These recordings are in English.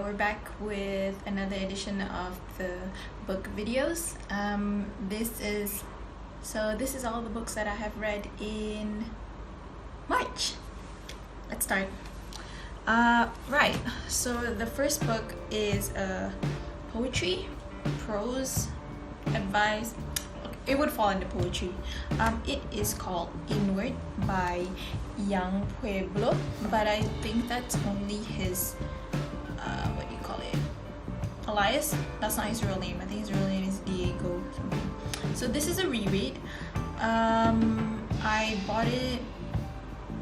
we're back with another edition of the book videos. This is all the books that I have read in March. Let's start. Right, so the first book is poetry, prose, advice. It would fall into poetry. It is called Inward by Young Pueblo, but I think that's only his what do you call it, alias. That's not his real name. I think his real name is Diego something. So this is a reread. I bought it,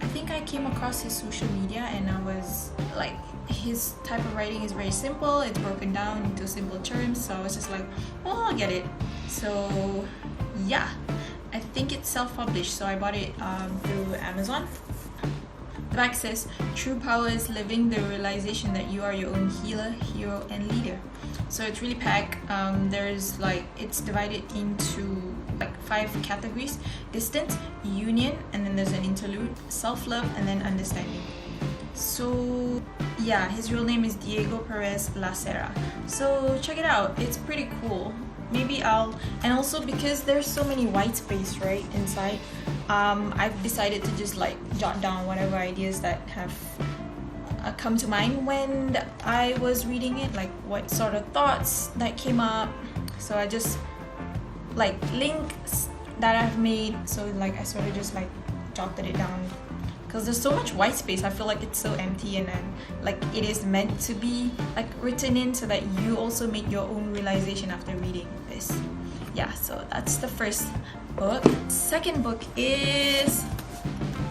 I think I came across his social media and I was like, his type of writing is very simple. It's broken down into simple terms, so I was just like, well, I'll get it. So yeah, I think it's self-published, so I bought it through Amazon. The back says, true power is living the realization that you are your own healer, hero, and leader. So it's really packed. There's like, it's divided into like 5 categories: distance, union, and then there's an interlude, self-love, and then understanding. So yeah, his real name is Diego Perez Lacera. So check it out, it's pretty cool. Maybe and also because there's so many white space right inside, I've decided to just like jot down whatever ideas that have come to mind when I was reading it, like what sort of thoughts that came up. So I just like links that I've made, so like I sort of just like jotted it down because there's so much white space. I feel like it's so empty, and then like it is meant to be like written in so that you also make your own realization after reading this. Yeah, so that's the first book. Second book is,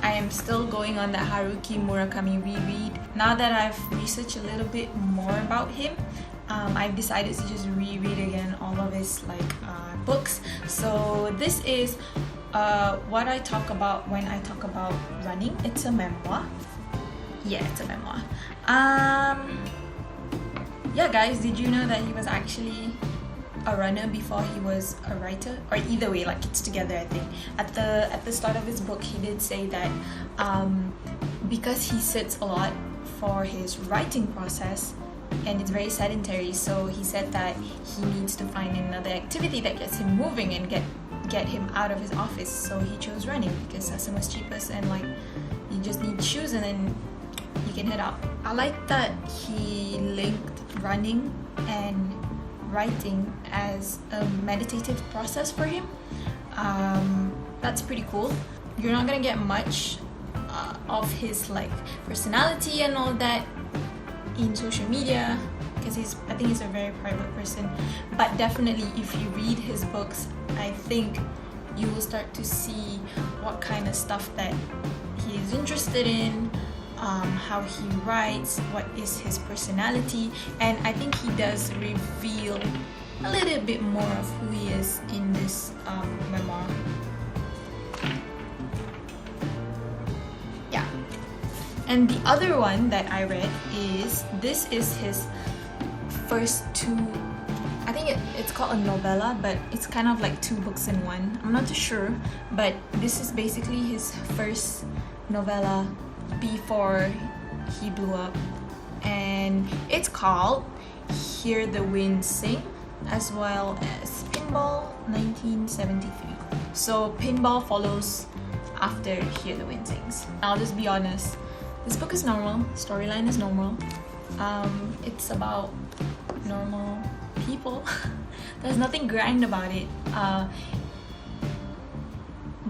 I am still going on the Haruki Murakami reread. Now that I've researched a little bit more about him, I've decided to just reread again all of his like books. So this is what I talk about when I talk about running. It's a memoir. Yeah, it's a memoir. Yeah, guys, did you know that he was actually a runner before he was a writer? Or either way, like it's together, I think. At the start of his book, he did say that because he sits a lot for his writing process and it's very sedentary, so he said that he needs to find another activity that gets him moving and get him out of his office. So he chose running because that's the most cheapest, and like you just need shoes and then you can head out. I like that he linked running and writing as a meditative process for him. That's pretty cool. You're not gonna get much of his like personality and all that in social media because I think he's a very private person, but definitely if you read his books, I think you will start to see what kind of stuff that he is interested in, how he writes, what is his personality, and I think he does reveal a little bit more of who he is in this memoir. Yeah. And the other one that I read is, this is his first 2, I think it's called a novella, but it's kind of like 2 books in one. I'm not too sure, but this is basically his first novella before he blew up, and it's called Hear the Wind Sing, as well as Pinball 1973. So Pinball follows after Hear the Wind Sings. I'll just be honest, this book is normal, storyline is normal. It's about normal people. There's nothing grand about it,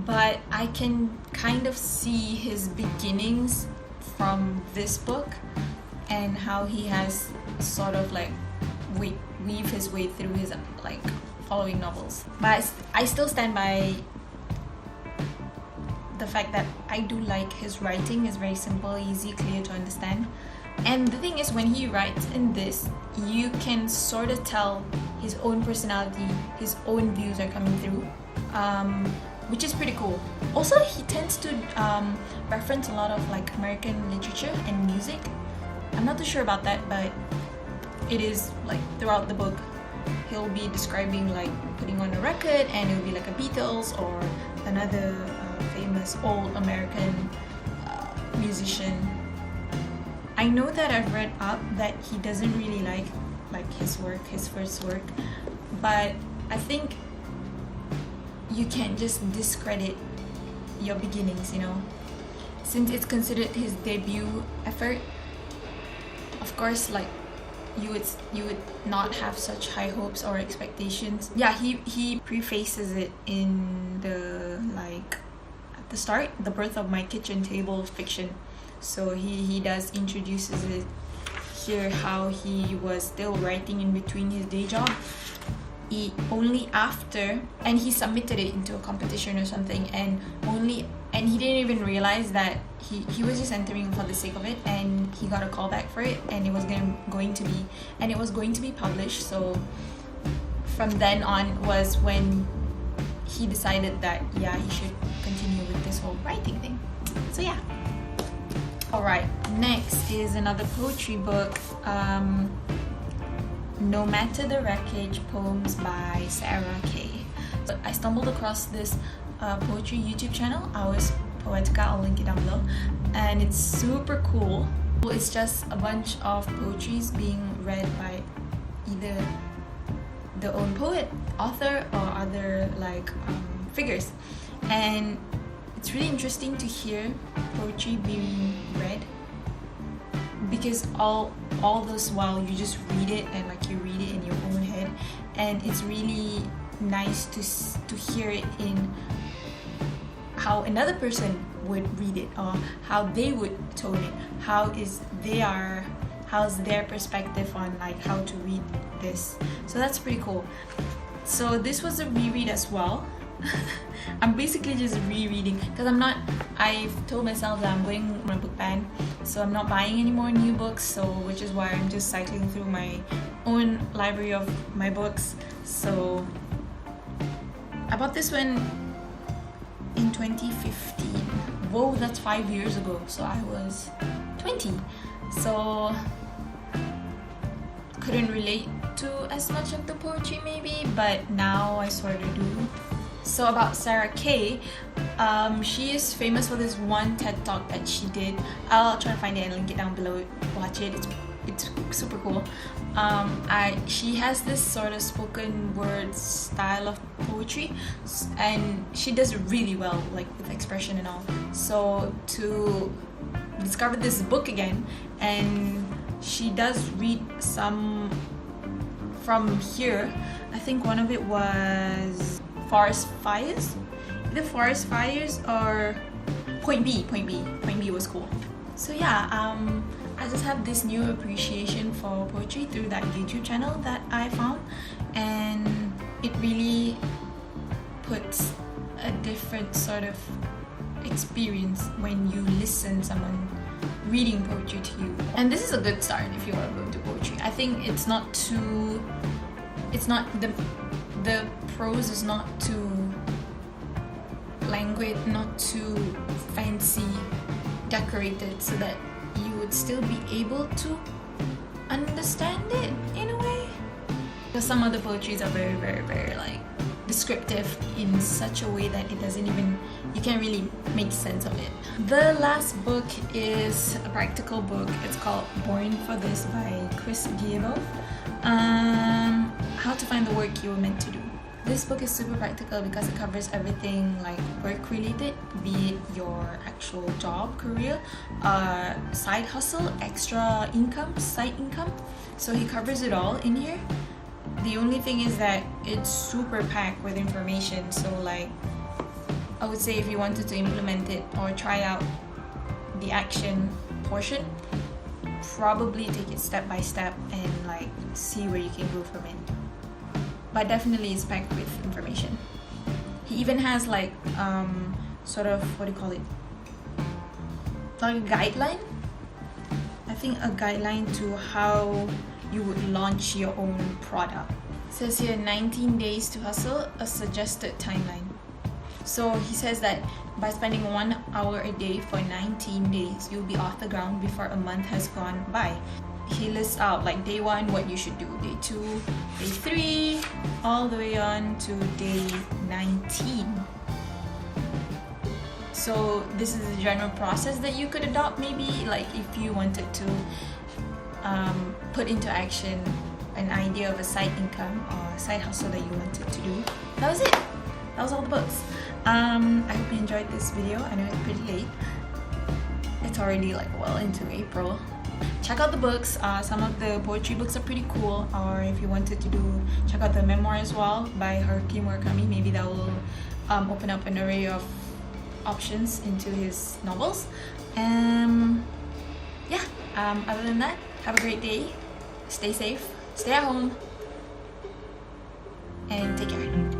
but I can kind of see his beginnings from this book and how he has sort of like weave his way through his like following novels. But I still stand by the fact that I do like his writing. Is very simple, easy, clear to understand. And the thing is, when he writes in this, you can sort of tell his own personality, his own views are coming through, which is pretty cool. Also, he tends to reference a lot of like American literature and music. I'm not too sure about that, but it is like throughout the book, he'll be describing like putting on a record, and it'll be like a Beatles or another famous old American musician. I know that I've read up that he doesn't really like his first work, but I think you can't just discredit your beginnings, you know, since it's considered his debut effort. Of course, like you would not have such high hopes or expectations. Yeah, he prefaces it in the like at the start, the birth of my kitchen table fiction. So he does introduces it here, how he was still writing in between his day job. Only after, and he submitted it into a competition or something, and he didn't even realize that he was just entering for the sake of it, and he got a call back for it, and it was going to be published. So from then on was when he decided that yeah, he should continue with this whole writing thing. So yeah. Alright, next is another poetry book, No Matter the Wreckage, poems by Sarah K. So I stumbled across this poetry YouTube channel, Ours Poetica, I'll link it down below, and it's super cool. It's just a bunch of poetries being read by either the own poet, author, or other like figures, and it's really interesting to hear poetry being read, because all this while you just read it, and like you read it in your own head, and it's really nice to hear it in how another person would read it, or how they would tone it, how's their perspective on like how to read this. So that's pretty cool. So this was a reread as well. I'm basically just rereading because I've told myself that I'm going on a book ban, so I'm not buying any more new books, so which is why I'm just cycling through my own library of my books. So I bought this one in 2015. Whoa, that's 5 years ago, so I was 20, so couldn't relate to as much of the poetry maybe, but now I sort of do. So about Sarah K, she is famous for this one TED Talk that she did. I'll try to find it and link it down below. Watch it, it's super cool. She has this sort of spoken word style of poetry, and she does it really well, like with expression and all. So to discover this book again, and she does read some from here. I think one of it was Forest Fires, either Forest Fires or Point B was cool. So yeah, I just have this new appreciation for poetry through that YouTube channel that I found, and it really puts a different sort of experience when you listen someone reading poetry to you. And this is a good start if you want to go into poetry. I think the prose is not too languid, not too fancy decorated, so that you would still be able to understand it in a way. Because some other poetries are very, very, very like descriptive in such a way that you can't really make sense of it. The last book is a practical book. It's called Born for This by Chris Giebel. How to find the work you were meant to do. This book is super practical because it covers everything like work related, be it your actual job, career, side hustle, extra income, side income. So he covers it all in here. The only thing is that it's super packed with information, so like I would say if you wanted to implement it or try out the action portion, probably take it step by step and like see where you can go from it. But definitely it's packed with information. He even has like sort of, what do you call it, like a guideline. I think a guideline to how you would launch your own product. It says here 19 days to hustle, a suggested timeline. So he says that by spending 1 hour a day for 19 days, you'll be off the ground before a month has gone by. He lists out like day 1 what you should do, day 2, day 3, all the way on to day 19. So this is the general process that you could adopt, maybe like if you wanted to put into action an idea of a side income or side hustle that you wanted to do. That was it. That was all the books. I hope you enjoyed this video. I know it's pretty late. It's already like well into April. Check out the books. Some of the poetry books are pretty cool, or if you wanted to check out the memoir as well by Haruki Murakami. Maybe that will open up an array of options into his novels. Yeah, other than that, have a great day, stay safe, stay at home, and take care.